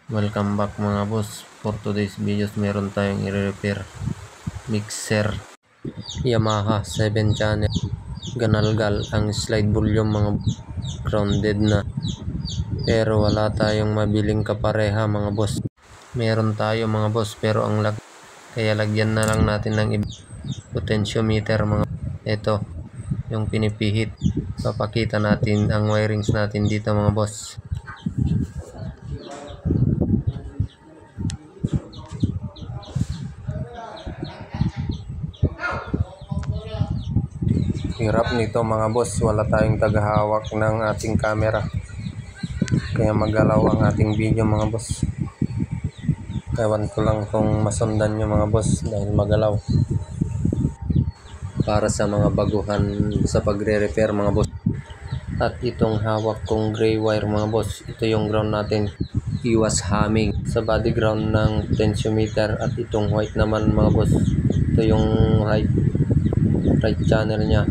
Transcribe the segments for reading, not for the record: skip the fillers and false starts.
Welcome back mga boss. For today's videos meron tayong i-repair mixer Yamaha 7 channel. Ganalgal ang slide volume mga grounded na, pero wala tayong mabiling kapareha mga boss. Meron tayo mga boss pero ang kaya lagyan na lang natin ng potentiometer mga. Ito yung pinipihit. Papakita natin ang wirings natin dito mga boss. Hirap nito mga boss, wala tayong tagahawak ng ating camera, kaya magalaw ang ating video mga boss. Ewan ko lang kung masundan nyo mga boss dahil magalaw. Para sa mga baguhan sa pagre-repair mga boss. At itong hawak kong gray wire mga boss, ito yung ground natin. Iwas humming sa body ground ng potentiometer. At itong white naman mga boss, ito yung right channel nya.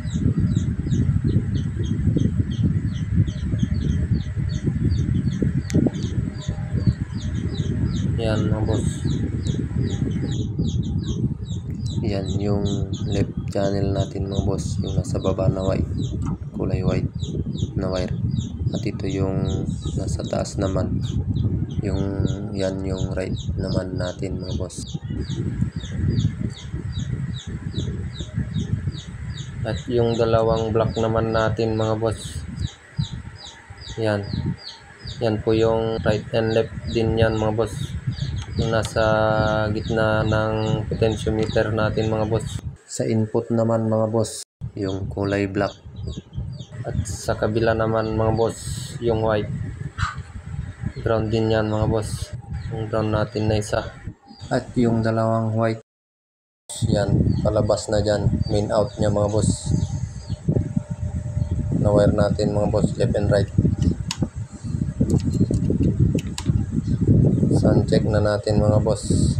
Yan mga boss. Yan yung left channel natin mga boss, yung nasa baba na white, kulay white na wire. At ito yung nasa taas naman, yan yung right naman natin mga boss. At yung dalawang block naman natin mga boss, yan po yung right and left din yan mga boss, yung nasa gitna ng potentiometer natin mga boss. Sa input naman mga boss, yung kulay black, at sa kabila naman mga boss yung white. Ground din yan mga boss, yung ground natin na isa. At yung dalawang white, yan palabas na dyan, main out nya mga boss na wire natin mga boss, left and right. Sound check na natin mga boss.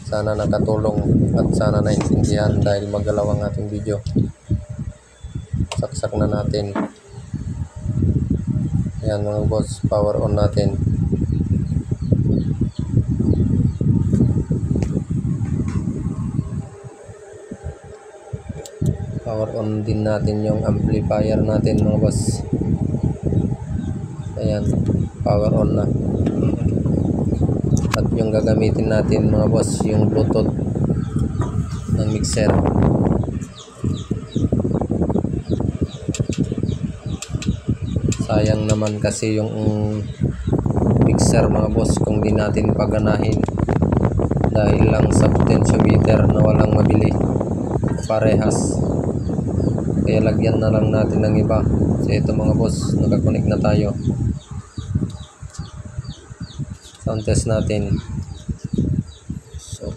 Sana nakatulong at sana naintindihan dahil magalaw ang ating video. Saksak na natin. Ayan mga boss, power on natin. Power on din natin yung amplifier natin mga boss. Ayan, power on na. At yung gagamitin natin mga boss, yung Bluetooth ng mixer. Sayang naman kasi yung mixer mga boss kung di natin paganahin dahil lang sa potentiometer na walang mabili parehas. Kaya lagyan na lang natin ng iba. So ito mga boss, nakakonect na tayo. Sound test natin. So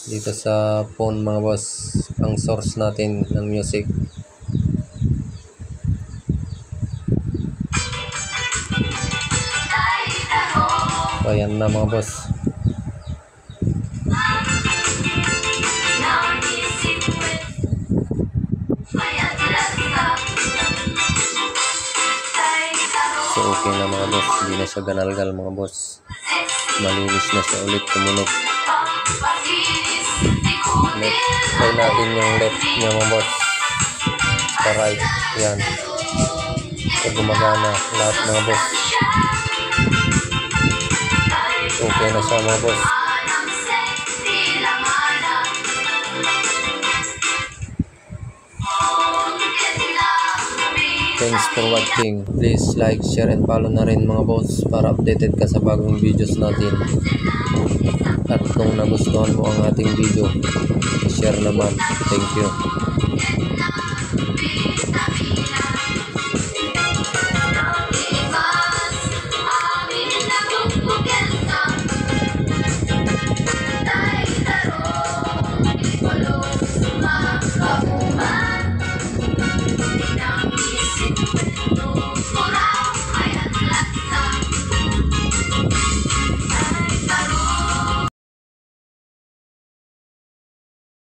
dito sa phone mga boss, ang source natin ng music. So ayan na mga boss. So okay na mga boss, hindi na siya ganalgal mga boss. Malinis na siya ulit, tumunog. Try natin yung left niya mga boss sa right. Yan, so gumagana lahat mga boss. Okay na siya mga boss. Thanks for watching. Please like, share, and follow na rin mga boss para updated ka sa bagong videos natin. At kung nagustuhan mo ang ating video, share naman. Thank you.